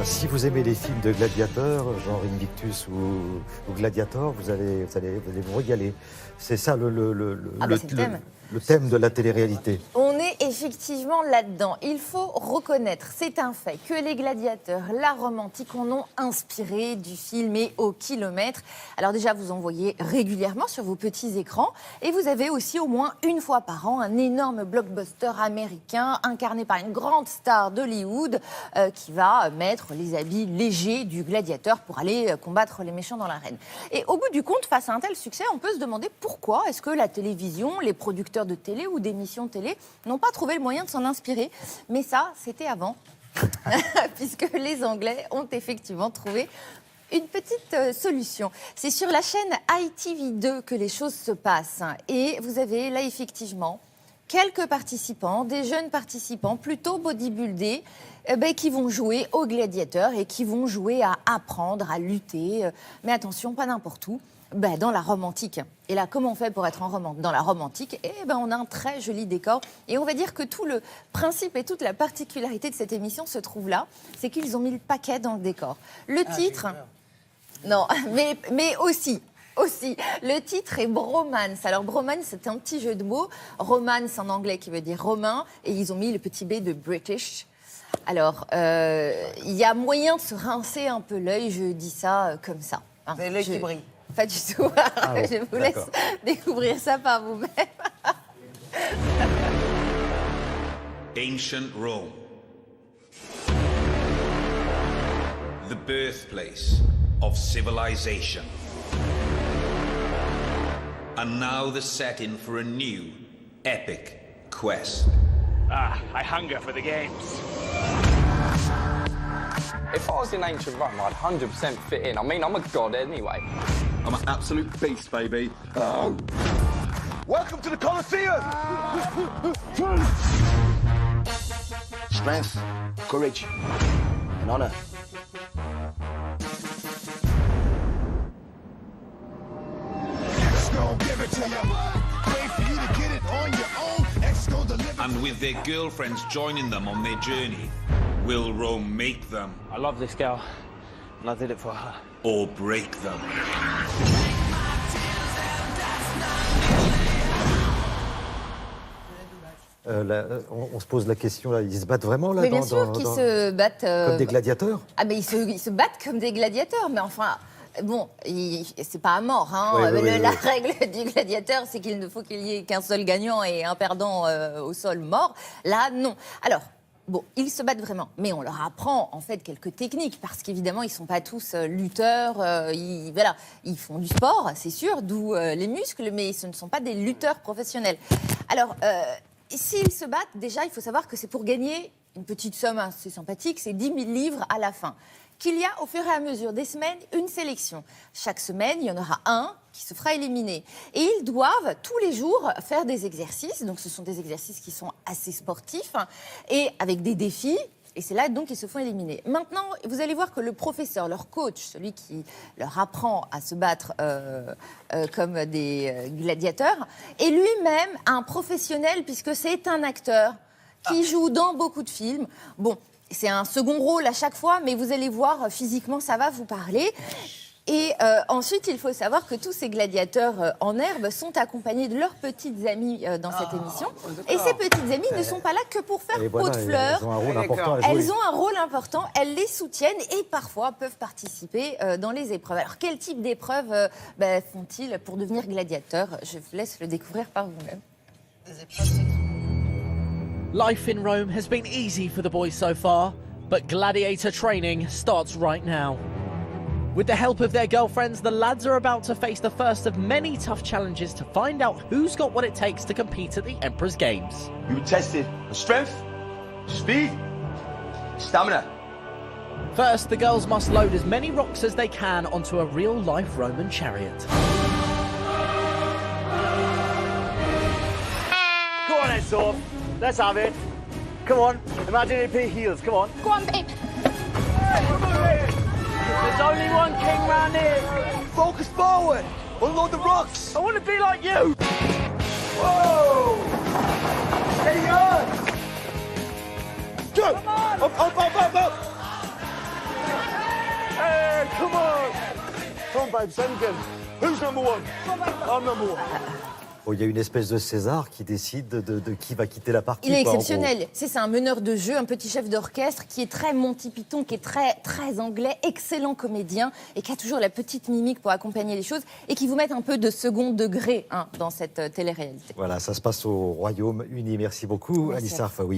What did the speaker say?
si vous aimez les films de gladiateurs, genre Invictus ou Gladiator, vous allez vous régaler. C'est ça le thème de la télé-réalité. On est effectivement là-dedans. Il faut reconnaître, c'est un fait, que les gladiateurs, la romantique, en ont inspiré du film et au kilomètre. Alors déjà, vous en voyez régulièrement sur vos petits écrans. Et vous avez aussi au moins une fois par an un énorme blockbuster américain incarné par une grande star d'Hollywood qui va mettre les habits légers du gladiateur pour aller combattre les méchants dans l'arène. Et au bout du compte, face à un tel succès, on peut se demander pourquoi est-ce que la télévision, les producteurs de télé ou d'émissions de télé n'ont pas trouvé le moyen de s'en inspirer. Mais ça, c'était avant, puisque les Anglais ont effectivement trouvé une petite solution. C'est sur la chaîne ITV2 que les choses se passent. Et vous avez là, effectivement, quelques participants, des jeunes participants plutôt bodybuildés, qui vont jouer aux gladiateurs et qui vont jouer à apprendre, à lutter. Mais attention, pas n'importe où. Dans la Rome antique. Et là, comment on fait pour être dans la Rome antique ? On a un très joli décor. Et on va dire que tout le principe et toute la particularité de cette émission se trouve là. C'est qu'ils ont mis le paquet dans le décor. Le titre... Non, mais aussi, le titre est Bromance. Alors, Bromance, c'est un petit jeu de mots. Romance en anglais qui veut dire romain. Et ils ont mis le petit B de British. Alors, il y a moyen de se rincer un peu l'œil, je dis ça comme ça. C'est l'œil qui brille. Pas du tout. Je vous laisse découvrir ça par vous-même. Ancient Rome. The birthplace of civilization. And now the setting for a new, epic quest. I hunger for the games. If I was in ancient Rome, I'd 100% fit in. I mean, I'm a god anyway. I'm an absolute beast, baby. Oh. Welcome to the Colosseum! Strength, courage, and honor. And with their girlfriends joining them on their journey, will Rome make them? I love this girl, and I did it for her. Or break them? On se pose la question, là, ils se battent vraiment là? Mais bien sûr qu'ils se battent... Comme des gladiateurs? Ah mais ils se battent comme des gladiateurs, mais enfin... Bon, c'est pas à mort. Hein. La règle du gladiateur, c'est qu'il ne faut qu'il y ait qu'un seul gagnant et un perdant au sol mort. Là, non. Alors, bon, ils se battent vraiment, mais on leur apprend en fait quelques techniques, parce qu'évidemment, ils ne sont pas tous lutteurs. Ils font du sport, c'est sûr, d'où les muscles, mais ce ne sont pas des lutteurs professionnels. Alors, s'ils se battent, déjà, il faut savoir que c'est pour gagner une petite somme assez sympathique, c'est 10 000 livres à la fin. Qu'il y a au fur et à mesure des semaines une sélection. Chaque semaine, il y en aura un qui se fera éliminer. Et ils doivent tous les jours faire des exercices. Donc ce sont des exercices qui sont assez sportifs et avec des défis. Et c'est là donc qu'ils se font éliminer. Maintenant, vous allez voir que le professeur, leur coach, celui qui leur apprend à se battre comme des gladiateurs, est lui-même un professionnel puisque c'est un acteur qui joue dans beaucoup de films. Bon, c'est un second rôle à chaque fois, mais vous allez voir, physiquement, ça va vous parler. Et ensuite, il faut savoir que tous ces gladiateurs en herbe sont accompagnés de leurs petites amies dans cette émission. Et ces petites amies ne sont pas là que pour faire peau de fleurs. Elles ont un rôle important à jouer. Elles ont un rôle important, elles les soutiennent et parfois peuvent participer dans les épreuves. Alors, quel type d'épreuves font-ils pour devenir gladiateurs? Je vous laisse le découvrir par vous-même. Life in Rome has been easy for the boys so far, but gladiator training starts right now. With the help of their girlfriends, the lads are about to face the first of many tough challenges to find out who's got what it takes to compete at the Emperor's Games. You were tested for strength, speed, stamina. First, the girls must load as many rocks as they can onto a real-life Roman chariot. Go on then, Sorb. Let's have it. Come on. Imagine it be heels. Come on. Go on, babe. There's only one king round here. Focus forward. Unload the rocks. I want to be like you. Whoa! Steady on. Go. Come on. Up, up, up, up, up. Come on! Come on, babe, same again. Who's number one? I'm number one. Bon, il y a une espèce de César qui décide de qui va quitter la partie. Il est quoi, en exceptionnel. C'est un meneur de jeu, un petit chef d'orchestre qui est très Monty Python, qui est très anglais, excellent comédien et qui a toujours la petite mimique pour accompagner les choses et qui vous met un peu de second degré dans cette télé-réalité. Voilà, ça se passe au Royaume-Uni. Merci beaucoup, Merci. Anissa Arfaoui.